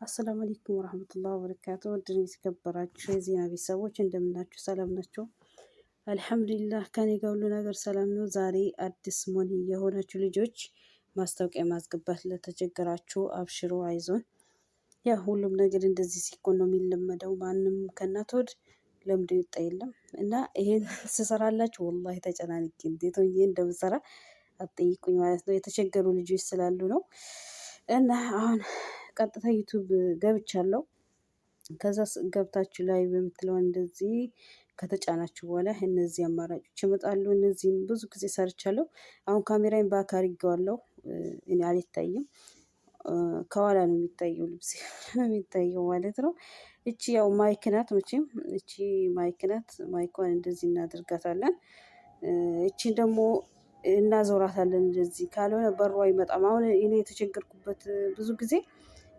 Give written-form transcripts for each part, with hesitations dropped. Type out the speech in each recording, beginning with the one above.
አሰላሙ አለይኩም ወራህመቱላሂ ወበረካቱ። ውድን የተከበራችሁ የዜና ቤተሰቦች እንደምናችሁ ሰላም ናቸው? አልሐምዱሊላህ ከኔ ጋር ሁሉ ነገር ሰላም ነው። ዛሬ አዲስ ሞኒ የሆናችሁ ልጆች ማስታወቂያ ማስገባት ለተቸገራችሁ አብሽሮ አይዞን። ያ ሁሉም ነገር እንደዚህ ሲኮን ነው የሚለመደው። ማንም ከእናት ወድ ለምዶ ይወጣ የለም እና ይሄን ስሰራላችሁ ወላሂ ተጨናንቄ እንዴት ሆኜ እንደምሰራ አትጠይቁኝ ማለት ነው። የተቸገሩ ልጆች ስላሉ ነው። እና አሁን ቀጥታ ዩቲዩብ ገብቻለሁ። ከዛ ገብታችሁ ላይ በምትለው እንደዚህ ከተጫናችሁ በኋላ እነዚህ አማራጮች ይመጣሉ። እነዚህን ብዙ ጊዜ ሰርቻለሁ። አሁን ካሜራዬን ባክ አድርጌዋለሁ። እኔ አልታይም፣ ከኋላ ነው የሚታየው፣ ልብስ ነው የሚታየው ማለት ነው። እቺ ያው ማይክ ናት። መቼም እቺ ማይክ ናት። ማይኳን እንደዚህ እናደርጋታለን። እቺን ደግሞ እናዞራታለን እንደዚህ። ካልሆነ በሩ አይመጣም። አሁን እኔ የተቸገርኩበት ብዙ ጊዜ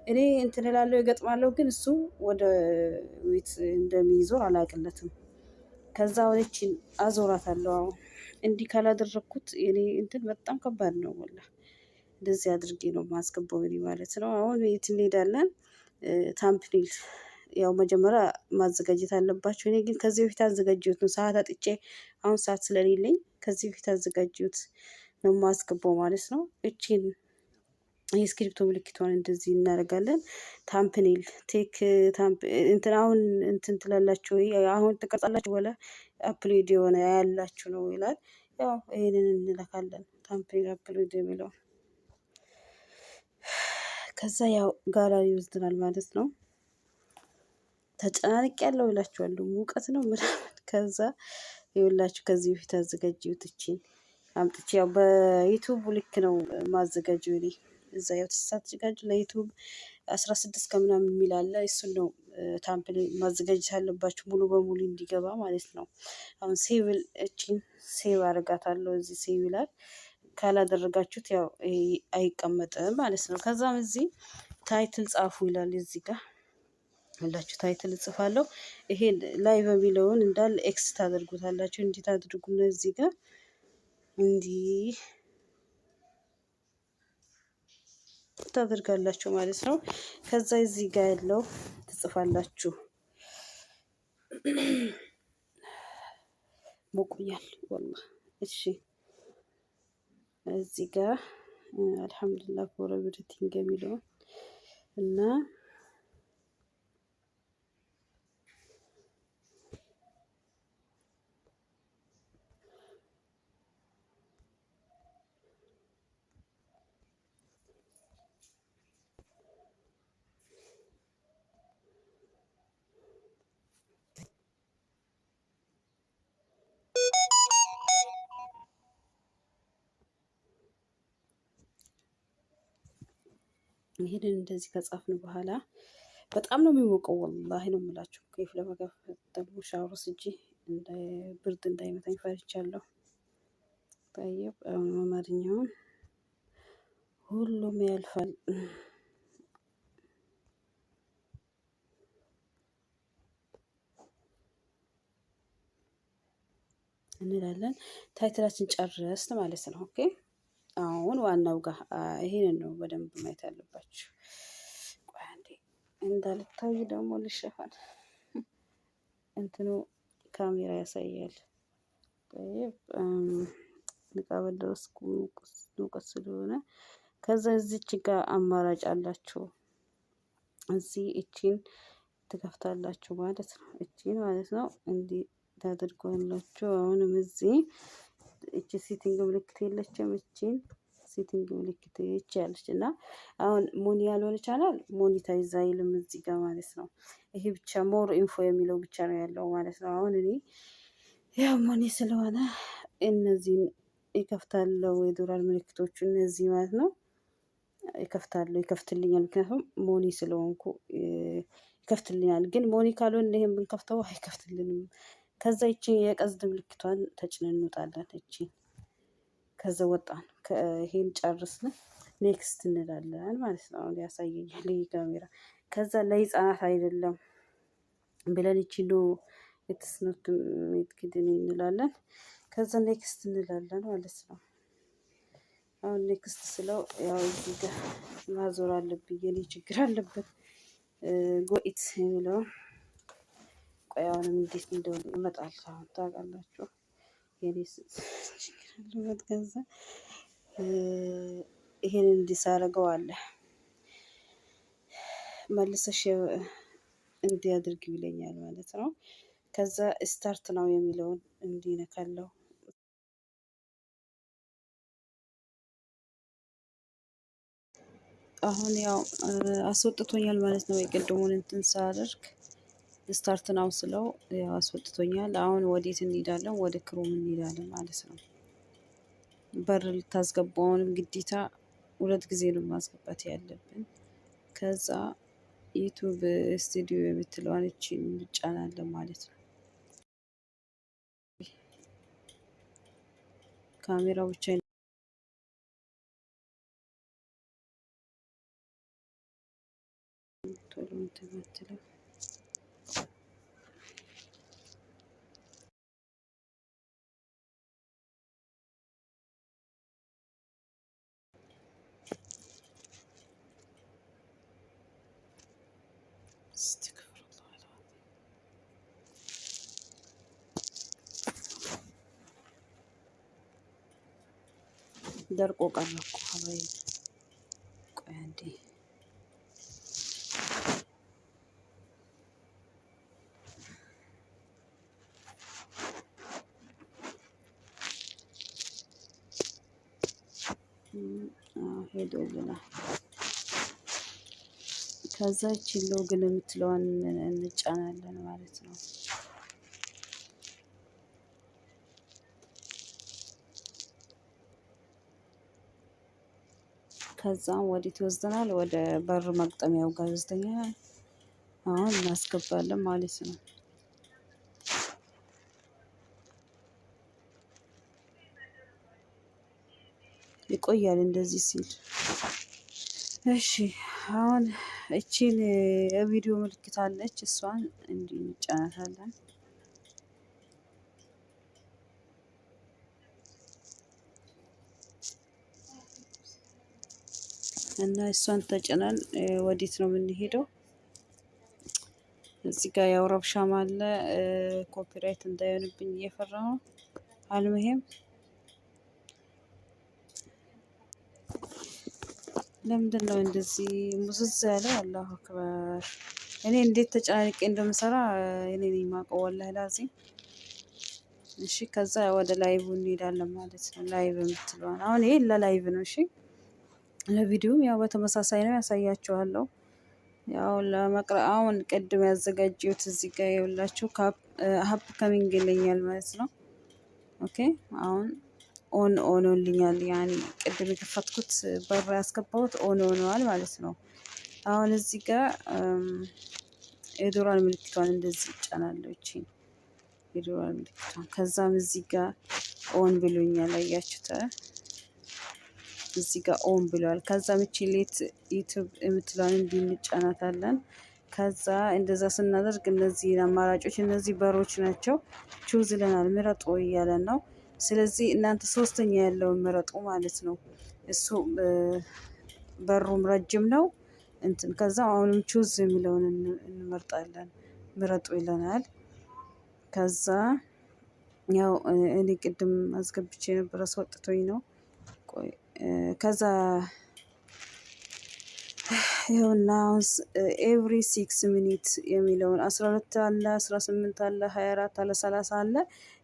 እኔ እንትን እላለሁ እገጥማለሁ፣ ግን እሱ ወደ ቤት እንደሚዞር አላውቅለትም። ከዛ ወደችን አዞራታለሁ። አሁን እንዲህ ካላደረኩት እኔ እንትን በጣም ከባድ ነው ወላ። እንደዚህ አድርጌ ነው ማስገባው እኔ ማለት ነው። አሁን ቤት እንሄዳለን። ታምፕኔል ያው መጀመሪያ ማዘጋጀት አለባችሁ። እኔ ግን ከዚህ በፊት አዘጋጀሁት ነው። ሰዓት አጥቼ አሁን ሰዓት ስለሌለኝ ከዚህ በፊት አዘጋጀሁት ነው ማስገባው ማለት ነው። እቺን የስክሪፕቶ ምልክቷን እንደዚህ እናደርጋለን። ታምፕኔል ቴክ እንትን አሁን እንትን ትላላችሁ፣ አሁን ትቀርጻላችሁ፣ ወላ አፕሎድ የሆነ ያላችሁ ነው ይላል። ያው ይሄንን እንለካለን፣ ታምፕኔል አፕሎድ የሚለው። ከዛ ያው ጋላሪ ይወስድናል ማለት ነው። ተጨናንቅ ያለው ይላችኋለሁ፣ ሙቀት ነው ምናምን። ከዛ ይኸውላችሁ ከዚህ በፊት አዘጋጀሁት እቺን አምጥቼ ያው በዩቲዩብ ልክ ነው ማዘጋጀው እኔ። እዛ ያው ተሳትጋጁ ለዩቲዩብ 16 ከምናምን የሚል አለ። እሱን ነው ታምፕኔል ማዘጋጀት አለባችሁ ሙሉ በሙሉ እንዲገባ ማለት ነው። አሁን ሴቭ እቺን ሴቭ አደርጋታለሁ። እዚህ ሴቭ ይላል። ካላደረጋችሁት ያው አይቀመጥም ማለት ነው። ከዛም እዚህ ታይትል ጻፉ ይላል። እዚህ ጋር ሁላችሁ ታይትል እጽፋለሁ። ይሄ ላይ በሚለውን እንዳለ ኤክስ ታደርጉታላችሁ። እንዴት አድርጉና እዚህ ጋር እንዲህ ታደርጋላችሁ ማለት ነው። ከዛ እዚህ ጋር ያለው ትጽፋላችሁ። ሞቁኛል ወላሂ። እሺ እዚህ ጋር አልሐምዱሊላህ ፎር ኤቭሪቲንግ የሚለው እና ይሄንን እንደዚህ ከጻፍን በኋላ በጣም ነው የሚሞቀው ወላሂ ነው የምላችሁ። ከይፍ ለመገፈት ደግሞ ሻወር ወስጄ እንደ ብርድ እንዳይመታኝ ፈርቻለሁ። ጠይብ አማርኛውን ሁሉም ያልፋል እንላለን። ታይትላችን ጨረስን ማለት ነው። ኦኬ አሁን ዋናው ጋር ይሄንን ነው በደንብ ማየት ያለባችሁ። ቆይ አንዴ እንዳልታይ ደግሞ ልሸፋን። እንትኑ ካሜራ ያሳያል። ጠይብ ንቃበለውስኩ ሙቀት ስለሆነ ከዛ እዚች ጋር አማራጭ አላችሁ። እዚህ እቺን ትከፍታላችሁ ማለት ነው። እቺን ማለት ነው እንዲህ ታደርጓላችሁ። አሁንም እዚህ እቺ ሴቲንግ ምልክት የለችም። እቺን ሴቲንግ ምልክት እቺ ያለች እና አሁን ሞኒ ያልሆነ ቻናል ሞኒታይዝ አይልም እዚህ ጋር ማለት ነው። ይሄ ብቻ ሞር ኢንፎ የሚለው ብቻ ነው ያለው ማለት ነው። አሁን እኔ ያው ሞኒ ስለሆነ እነዚህን ይከፍታለሁ። የዶላር ምልክቶቹ እነዚህ ማለት ነው ይከፍታለሁ፣ ይከፍትልኛል። ምክንያቱም ሞኒ ስለሆንኩ ይከፍትልኛል። ግን ሞኒ ካልሆነ ይሄን ብንከፍተው አይከፍትልንም። ከዛ ይቺ የቀዝድ ምልክቷን ተጭነን እንወጣለን። እቺ ከዛ ወጣን። ይሄን ጨርስን ኔክስት እንላለን ማለት ነው። አሁን ያሳየኛል ይሄ ካሜራ። ከዛ ለህፃናት አይደለም ብለን እቺ ኖ ኢትስ ኖት ሜድ ኪድኒ እንላለን። ከዛ ኔክስት እንላለን ማለት ነው። አሁን ኔክስት ስለው ያው እዚህ ጋር ማዞር አለብኝ። የኔ ችግር አለበት ጎኢት የሚለው ቆይ አሁንም እንዴት እንደሆነ ይመጣል። አሁን ታውቃላችሁ የኔ ችግር ከዛ ይሄን እንዲሳረገው አለ መልሰሽ እንዲያድርግ ይለኛል ማለት ነው። ከዛ ስታርት ነው የሚለውን እንዲነካለው አሁን ያው አስወጥቶኛል ማለት ነው። የቅድሙን እንትን ሳደርግ ስታርት ናው ስለው ያው አስወጥቶኛል። አሁን ወዴት እንሄዳለን? ወደ ክሮም እንሄዳለን ማለት ነው። በር ልታስገባውንም ግዴታ 2 ጊዜ ነው ማስገባት ያለብን። ከዛ ዩቱብ ስቱዲዮ የምትለዋን እቺን እንጫናለን ማለት ነው። ካሜራው ብቻ ቶሎ እንትን አትልም። ደርቆ ቀረ እኮ ሀባይ ቆይ አንዴ ሄዶልናል። ከዛ ይቺን ሎግን የምትለዋን እንጫናለን ማለት ነው። ከዛም ወዴት ይወስደናል? ወደ በር መግጠሚያው ጋር ይወስደኛል። አሁን እናስገባለን ማለት ነው። ይቆያል እንደዚህ ሲል። እሺ አሁን እቺን የቪዲዮ ምልክት አለች፣ እሷን እንዲህ እንጫናታለን። እና እሷን ተጭነን ወዴት ነው የምንሄደው? እዚህ ጋር ያው ረብሻም አለ፣ ኮፒራይት እንዳይሆንብኝ እየፈራሁ ነው። አልሙሄም ለምንድን ነው እንደዚህ ሙዝዝ ያለው? አላሁ አክበር። እኔ እንዴት ተጨናንቄ እንደምሰራ እኔ ነኝ የማውቀው ወላሂ ላዚም። እሺ ከዛ ወደ ላይቭ እንሄዳለን ማለት ነው። ላይቭ የምትለዋን አሁን ይሄ ለላይቭ ነው። እሺ ለቪዲዮም ያው በተመሳሳይ ነው ያሳያችኋለሁ። ያው ለመቅረ አሁን ቅድም ያዘጋጀሁት እዚህ ጋር የውላችሁ ሀፕ ከሚንግ ይለኛል ማለት ነው። ኦኬ አሁን ኦን ሆኖልኛል። ያኔ ቅድም የከፈትኩት በር ያስገባሁት ኦን ሆነዋል ማለት ነው። አሁን እዚህ ጋር የዶላር ምልክቷን እንደዚህ ይጫናለሁ። እቺ የዶላር ምልክቷን ከዛም እዚህ ጋር ኦን ብሎኛል። አያችሁት? እዚህ ጋር ኦን ብለዋል። ከዛም እቺ ሌት ዩቲዩብ የምትለውን እንዲህ እንጫናታለን። ከዛ እንደዛ ስናደርግ እነዚህ አማራጮች እነዚህ በሮች ናቸው። ቹዝ ይለናል፣ ምረጡ እያለን ነው። ስለዚህ እናንተ ሶስተኛ ያለውን ምረጡ ማለት ነው። እሱ በሩም ረጅም ነው እንትን ከዛ አሁንም ቹዝ የሚለውን እንመርጣለን። ምረጡ ይለናል። ከዛ ያው እኔ ቅድም አስገብቼ የነበረ አስወጥቶኝ ነው። ቆይ ከዛ ይኸውና ኤቭሪ 6 ሚኒት የሚለውን 12 አለ፣ 18 አለ፣ 24 አለ፣ 30 አለ።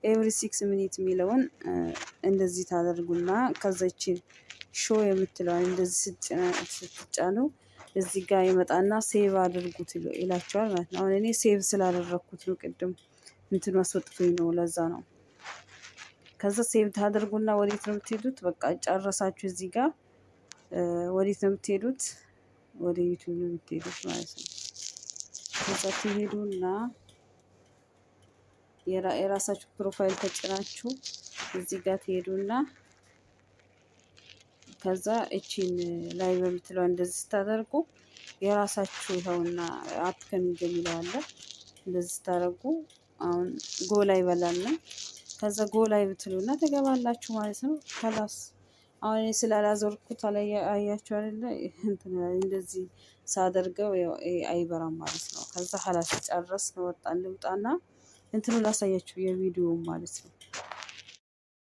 ኤቭሪ 6 ሚኒት የሚለውን እንደዚህ ታደርጉና ከዛችን ሾ የምትለውን እንደዚህ ስትጫኑ እዚህ ጋር ይመጣና ሴቭ አድርጉት ይላቸዋል ማለት ነው። አሁን እኔ ሴቭ ስላደረኩት ነው፣ ቅድም እንትኑ አስወጥቶኝ ነው፣ ለዛ ነው። ከዛ ሴቭ ታደርጉና ወዴት ነው የምትሄዱት? በቃ ጨረሳችሁ። እዚህ ጋር ወዴት ነው የምትሄዱት? ወደ ዩቲዩብ ነው የምትሄዱት ማለት ነው። ከዛ ትሄዱና የራሳችሁ ፕሮፋይል ተጭናችሁ እዚህ ጋር ትሄዱና ከዛ እቺን ላይ በምትለው እንደዚህ ስታደርጉ የራሳችሁ ይኸውና አፕ ከሚንግ የሚለው አለ። እንደዚህ ስታደርጉ አሁን ጎ ላይ በላልና ከዛ ጎ ላይ ብትሉና ትገባላችሁ ማለት ነው። ከላስ አሁን ስላላዞርኩት አያችሁ አይደለ? እንትን እንደዚህ ሳደርገው ያው አይበራም ማለት ነው። ከዛ ሀላስ ጨረስን ወጣን። ልውጣና እንትኑ ላሳያችሁ የቪዲዮ ማለት ነው።